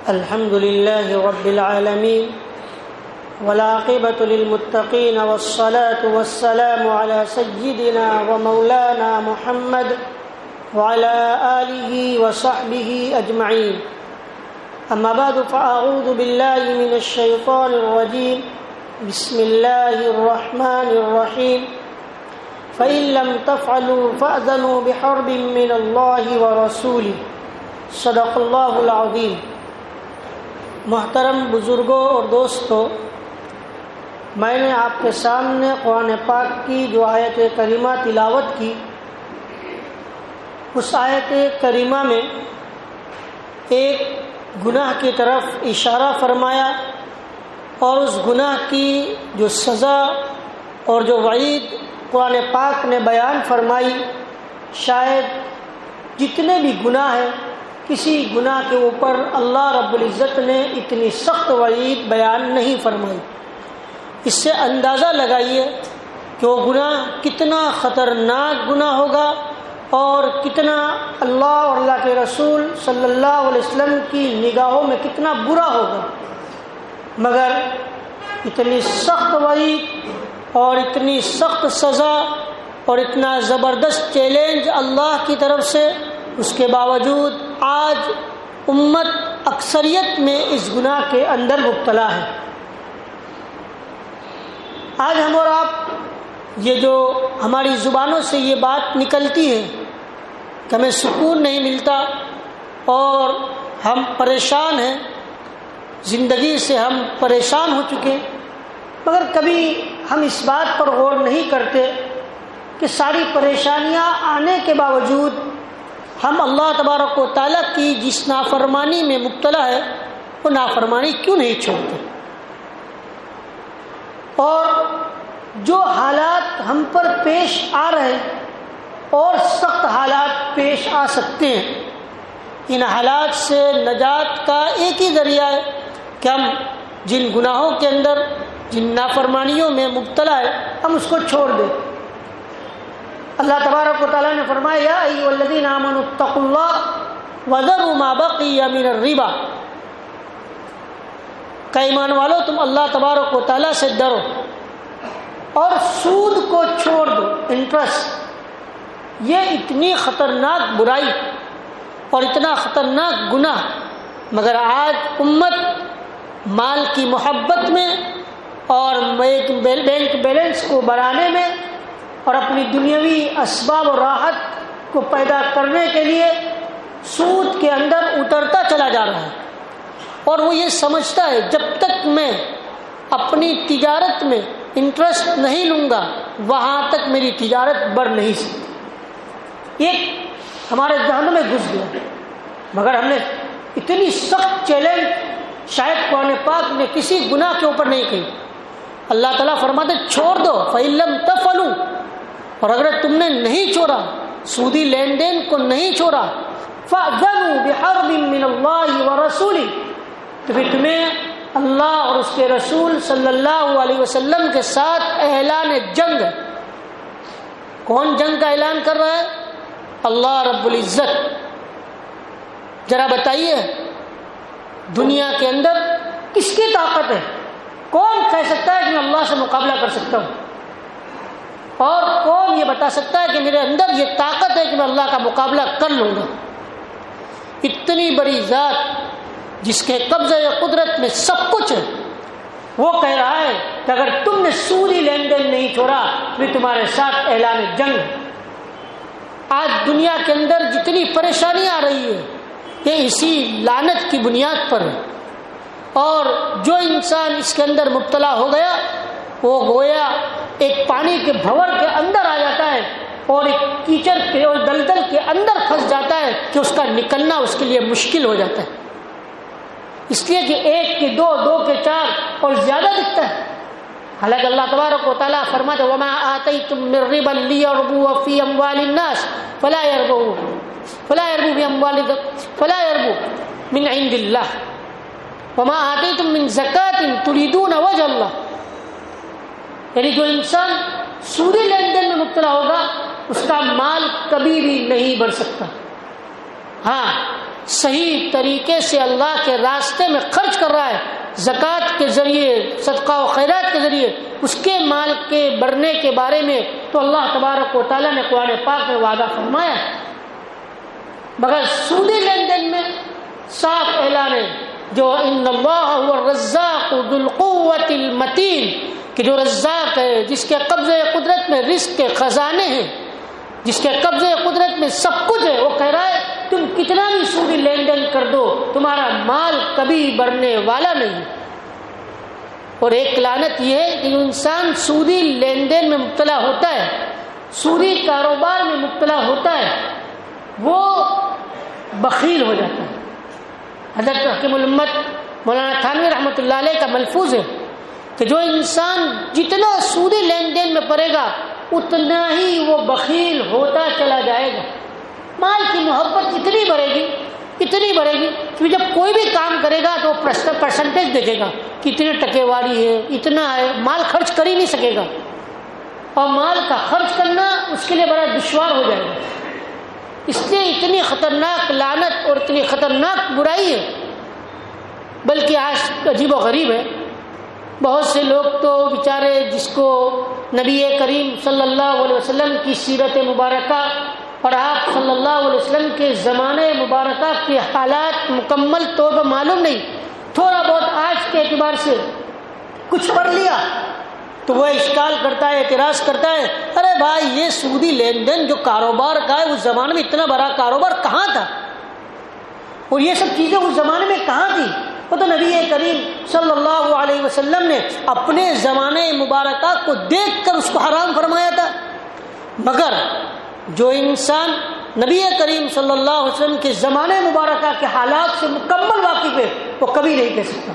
الحمد لله رب العالمين والعاقبة للمتقين والصلاة والسلام على سيدنا ومولانا محمد وعلى آله وصحبه أجمعين. أما بعد فأعوذ بالله من الشيطان الرجيم. بسم الله الرحمن الرحيم. فإن لم تفعلوا فأذنوا بحرب من الله ورسوله. صدق اللہ العظیم. محترم بزرگوں اور دوستوں، میں نے آپ کے سامنے قرآن پاک کی جو آیت کریمہ تلاوت کی، اس آیت کریمہ میں ایک گناہ کی طرف اشارہ فرمایا اور اس گناہ کی جو سزا اور جو وعید قرآن پاک نے بیان فرمائی، شاید جتنے بھی گناہ ہیں کسی گناہ کے اوپر اللہ رب العزت نے اتنی سخت وعید بیان نہیں فرمائی. اس سے اندازہ لگائیے کہ وہ گناہ کتنا خطرناک گناہ ہوگا اور کتنا اللہ اور اللہ کے رسول صلی اللہ علیہ وسلم کی نگاہوں میں کتنا برا ہوگا. مگر اتنی سخت وعید اور اتنی سخت سزا اور اتنا زبردست چیلنج اللہ کی طرف سے، اس کے باوجود آج امت اکثریت میں اس گناہ کے اندر مبتلا ہے. آج ہم اور آپ یہ جو ہماری زبانوں سے یہ بات نکلتی ہے کہ ہمیں سکون نہیں ملتا اور ہم پریشان ہیں، زندگی سے ہم پریشان ہو چکے، مگر کبھی ہم اس بات پر غور نہیں کرتے کہ ساری پریشانیاں آنے کے باوجود ہم اللہ تبارک و تعالیٰ کی جس نافرمانی میں مبتلا ہے وہ نافرمانی کیوں نہیں چھوڑتے، اور جو حالات ہم پر پیش آ رہے ہیں اور سخت حالات پیش آ سکتے ہیں، ان حالات سے نجات کا ایک ہی ذریعہ ہے کہ ہم جن گناہوں کے اندر، جن نافرمانیوں میں مبتلا ہے، ہم اس کو چھوڑ دیں. اللہ تبارک و تعالیٰ نے فرمایا یا ایھا الذین آمنوا اتقوا اللہ وذروا ما بقی من الربا، کہ ایمان والو تم اللہ تبارک و تعالیٰ سے ڈرو اور سود کو چھوڑ دو، انٹرسٹ. یہ اتنی خطرناک برائی اور اتنا خطرناک گناہ، مگر آج امت مال کی محبت میں اور بینک بیلنس کو بڑھانے میں اور اپنی دنیاوی اسباب و راحت کو پیدا کرنے کے لیے سود کے اندر اترتا چلا جا رہا ہے، اور وہ یہ سمجھتا ہے جب تک میں اپنی تجارت میں انٹرسٹ نہیں لوں گا وہاں تک میری تجارت بڑھ نہیں سکتی. یہ ہمارے ذہن میں گھس گیا، مگر ہم نے اتنی سخت چیلنج شاید قرآن پاک نے کسی گناہ کے اوپر نہیں کہی. اللہ تعالیٰ فرماتے چھوڑ دو، فَإِن لَّمْ تَفْعَلُوا، اور اگر تم نے نہیں چھوڑا، سودی لین دین کو نہیں چھوڑا، فَأْذَنُوا بِحَرْبٍ مِّنَ اللَّهِ وَرَسُولِهِ، تو پھر تمہیں اللہ اور اس کے رسول صلی اللہ علیہ وسلم کے ساتھ اعلان جنگ ہے. کون جنگ کا اعلان کر رہا ہے؟ اللہ رب العزت. ذرا بتائیے دنیا کے اندر کس کی طاقت ہے؟ کون کہہ سکتا ہے کہ میں اللہ سے مقابلہ کر سکتا ہوں؟ اور کون یہ بتا سکتا ہے کہ میرے اندر یہ طاقت ہے کہ میں اللہ کا مقابلہ کر لوں گا؟ اتنی بڑی ذات جس کے قبضہ یا قدرت میں سب کچھ ہے، وہ کہہ رہا ہے کہ اگر تم نے سودی لین دین نہیں چھوڑا تو تمہارے ساتھ اعلان جنگ. آج دنیا کے اندر جتنی پریشانی آ رہی ہے یہ اسی لعنت کی بنیاد پر ہے، اور جو انسان اس کے اندر مبتلا ہو گیا وہ گویا ایک پانی کے بھنور کے اندر آ جاتا ہے اور ایک کیچڑ کے اور دلدل کے اندر پھنس جاتا ہے کہ اس کا نکلنا اس کے لیے مشکل ہو جاتا ہے، اس لیے کہ ایک کے دو، دو کے چار اور زیادہ دکھتا ہے. حالانکہ اللہ تبارک و تعالیٰ فرماتے وما آتیتم من ربا لیربو فی اموال الناس فلا یربو من عند اللہ وما آتیتم من زکاۃ تریدون وجہ اللہ. یعنی جو انسان سودی لین دین میں مبتلا ہوگا اس کا مال کبھی بھی نہیں بڑھ سکتا. ہاں صحیح طریقے سے اللہ کے راستے میں خرچ کر رہا ہے، زکوٰۃ کے ذریعے، صدقہ و خیرات کے ذریعے، اس کے مال کے بڑھنے کے بارے میں تو اللہ تبارک و تعالیٰ نے قرآن پاک میں وعدہ فرمایا ہے۔ مگر سودی لین دین میں صاف اعلان ہے، جو ان اللہ هو الرزاق ذو القوۃ المتین، کہ جو رزاق ہے، جس کے قبضے قدرت میں رزق کے خزانے ہیں، جس کے قبضے قدرت میں سب کچھ ہے، وہ کہہ رہا ہے تم کتنا بھی سودی لین دین کر دو، تمہارا مال کبھی بڑھنے والا نہیں۔ اور ایک لعنت یہ ہے کہ جو انسان سودی لین دین میں مبتلا ہوتا ہے، سودی کاروبار میں مبتلا ہوتا ہے، وہ بخیل ہو جاتا ہے۔ حضرت حکیم الامت مولانا تھانوی رحمۃ اللہ علیہ کا ملفوظ ہے کہ جو انسان جتنا سودی لین دین میں پڑے گا اتنا ہی وہ بخیل ہوتا چلا جائے گا۔ مال کی محبت اتنی بڑھے گی کہ جب کوئی بھی کام کرے گا تو پرسنٹیج دیکھے گا کہ اتنے ٹکے والی ہے، اتنا ہے، مال خرچ کر ہی نہیں سکے گا، اور مال کا خرچ کرنا اس کے لیے بڑا دشوار ہو جائے گا۔ اس لیے اتنی خطرناک لعنت اور اتنی خطرناک برائی ہے۔ بلکہ آج عجیب و غریب ہے، بہت سے لوگ تو بیچارے جس کو نبی کریم صلی اللہ علیہ وسلم کی سیرت مبارکہ اور آپ صلی اللہ علیہ وسلم کے زمانے مبارکہ کے حالات مکمل طور پر معلوم نہیں، تھوڑا بہت آج کے اعتبار سے کچھ پڑھ لیا تو وہ اشکال کرتا ہے، اعتراض کرتا ہے، ارے بھائی یہ سودی لین دین جو کاروبار کا ہے اس زمانے میں اتنا بڑا کاروبار کہاں تھا، اور یہ سب چیزیں اس زمانے میں کہاں تھی؟ وہ تو نبی کریم صلی اللہ علیہ وسلم نے اپنے زمانے مبارکہ کو دیکھ کر اس کو حرام فرمایا تھا۔ مگر جو انسان نبی کریم صلی اللہ علیہ وسلم کے زمانے مبارکہ کے حالات سے مکمل واقف ہے وہ کبھی نہیں کہہ سکتا۔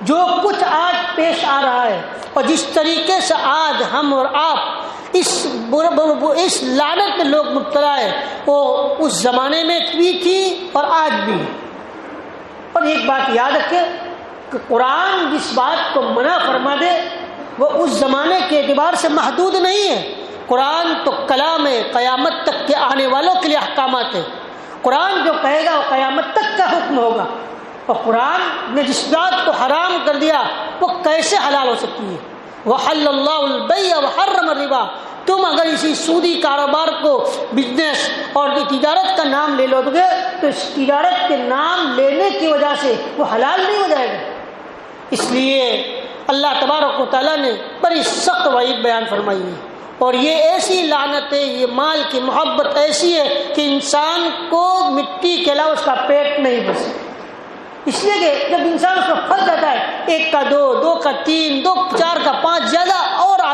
جو کچھ آج پیش آ رہا ہے اور جس طریقے سے آج ہم اور آپ اس لعنت میں لوگ مبتلا ہے، وہ اس زمانے میں بھی تھی اور آج بھی۔ اور ایک بات یاد رکھے کہ قرآن جس بات کو منع فرما دے وہ اس زمانے کے اعتبار سے محدود نہیں ہے۔ قرآن تو کلام ہے، قیامت تک کے آنے والوں کے لیے احکامات ہیں۔ قرآن جو کہے گا وہ قیامت تک کا حکم ہوگا، اور قرآن نے جس بات کو حرام کر دیا وہ کیسے حلال ہو سکتی ہے؟ وَحَلَّ اللَّهُ الْبَيْعَ وَحَرَّمَ الرِّبَا۔ تم اگر اسی سودی کاروبار کو بزنس اور تجارت کا نام لے لو گے تو اس تجارت کے نام لینے کی وجہ سے وہ حلال نہیں ہو جائے گا۔ اس لیے اللہ تبارک و تعالیٰ نے بڑی سخت وعید بیان فرمائی ہے، اور یہ ایسی لعنت ہے، یہ مال کی محبت ایسی ہے کہ انسان کو مٹی کے علاوہ اس کا پیٹ نہیں بھر سکتا۔ اس لیے کہ جب انسان اس کو پھنس جاتا ہے، 1 کا 2، 2 کا 3، 2 4 کا 5، زیادہ اور آ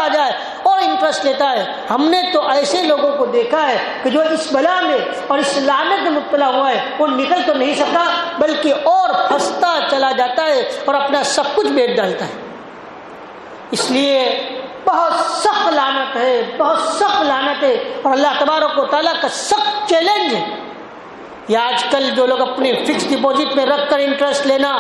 جائے اور انٹرسٹ لیتا ہے۔ ہم نے تو ایسے لوگوں کو دیکھا ہے کہ جو اس بلا میں اور اس لعنت میں مبتلا ہوا ہے وہ نکل تو نہیں سکتا بلکہ اور پھنستا چلا جاتا ہے اور اپنا سب کچھ بیچ ڈالتا ہے۔ اس لیے بہت سخت لعنت ہے، بہت سخت لعنت ہے، اور اللہ تبارک و تعالیٰ کا سخت چیلنج ہے۔ یہ آج کل جو لوگ اپنے فکس ڈپازٹ میں رکھ کر انٹرسٹ لینا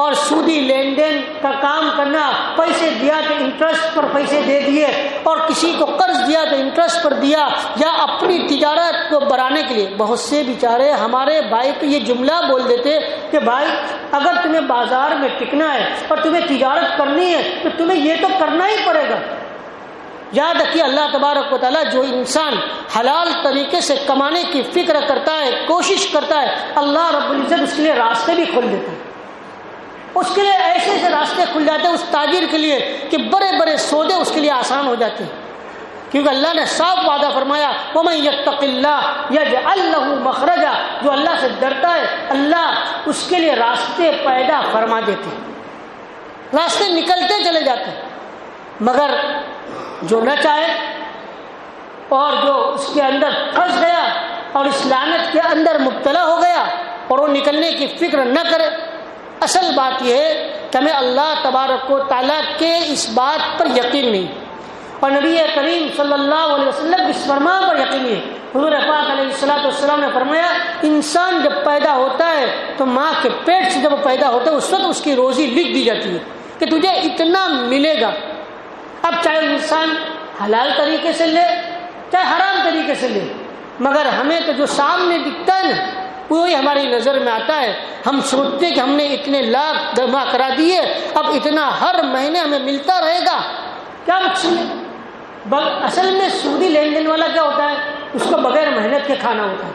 اور سودی لین دین کا کام کرنا، پیسے دیا تو انٹرسٹ پر پیسے دے دیے، اور کسی کو قرض دیا تو انٹرسٹ پر دیا، یا اپنی تجارت کو بڑھانے کے لیے۔ بہت سے بیچارے ہمارے بھائی تو یہ جملہ بول دیتے کہ بھائی اگر تمہیں بازار میں ٹکنا ہے اور تمہیں تجارت کرنی ہے تو تمہیں یہ تو کرنا ہی پڑے گا۔ یاد رکھیے اللہ تبارک و تعالیٰ جو انسان حلال طریقے سے کمانے کی فکر کرتا ہے، کوشش کرتا ہے، اللہ رب العزت اس کے لیے راستے بھی کھول دیتا ہے۔ اس کے لیے ایسے ایسے راستے کھل جاتے ہیں اس تاجر کے لیے کہ بڑے بڑے سودے اس کے لیے آسان ہو جاتے ہیں، کیونکہ اللہ نے صاف وعدہ فرمایا وَمَن يَتَّقِ اللَّهَ يَجْعَلْ لَهُ مَخْرَجًا۔ جو اللہ سے ڈرتا ہے اللہ اس کے لیے راستے پیدا فرما دیتے ہیں، راستے نکلتے چلے جاتے ہیں۔ مگر جو نہ چاہے اور جو اس کے اندر پھنس گیا اور اس لعنت کے اندر مبتلا ہو گیا اور وہ نکلنے کی فکر نہ کرے، اصل بات یہ ہے کہ ہمیں اللہ تبارک و تعالیٰ کے اس بات پر یقین نہیں، اور نبی کریم صلی اللہ علیہ وسلم اس فرمان پر یقین نہیں۔ حضور پاک علیہ السلام نے فرمایا انسان جب پیدا ہوتا ہے تو ماں کے پیٹ سے جب وہ پیدا ہوتا ہے اس وقت اس کی روزی لکھ دی جاتی ہے کہ تجھے اتنا ملے گا۔ اب چاہے انسان حلال طریقے سے لے چاہے حرام طریقے سے لے، مگر ہمیں تو جو سامنے دکھتا ہے نا وہی ہماری نظر میں آتا ہے. ہم سوچتے کہ ہم نے اتنے لاکھ جمع کرا دیے، اب اتنا ہر مہینے ہمیں ملتا رہے گا، کیا مقصد ہے؟ اصل میں سودی لین دین والا کیا ہوتا ہے؟ اس کو بغیر محنت کے کھانا ہوتا ہے،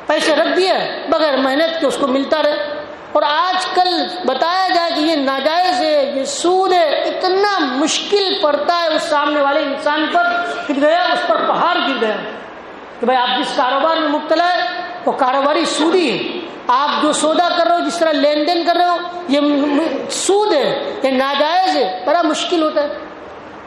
پیسے رکھ دیے بغیر محنت کے اس کو ملتا رہے. اور آج کل بتایا جائے کہ یہ ناجائز ہے، یہ سود ہے، اتنا مشکل پڑتا ہے اس سامنے والے انسان پر کہ گیا اس پر پہاڑ گر گیا کہ بھائی آپ جس کاروبار میں مبتلا ہے وہ کاروباری سودی ہے. آپ جو سودا کر رہے ہو، جس طرح لین دین کر رہے ہو، یہ سود ہے، یہ ناجائز ہے. بڑا مشکل ہوتا ہے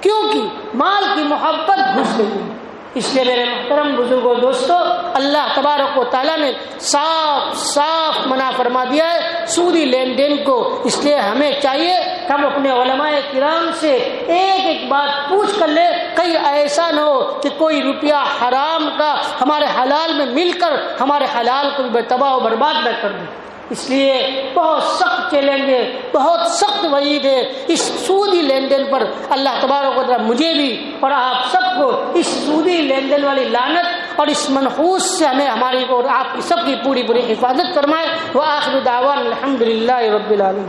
کیونکہ مال کی محبت گھس گئی ہے. اس لیے میرے محترم بزرگوں دوستو، اللہ تبارک و تعالیٰ نے صاف صاف منع فرما دیا ہے سودی لین دین کو. اس لیے ہمیں چاہیے کہ ہم اپنے علماء کرام سے ایک ایک بات پوچھ کر لیں، کہیں ایسا نہ ہو کہ کوئی روپیہ حرام کا ہمارے حلال میں مل کر ہمارے حلال کو بھی تباہ و برباد نہ کر دیں. اس لیے بہت سخت چیلنج ہے، بہت سخت وعید ہے اس سودی لین دین پر. اللہ تبارک و تعالیٰ مجھے بھی اور آپ سب کو اس سودی لین دین والی لعنت اور اس منحوس سے ہمیں ہماری اور آپ کی سب کی پوری حفاظت فرمائے. وآخر دعوانا الحمدللہ رب العالمین.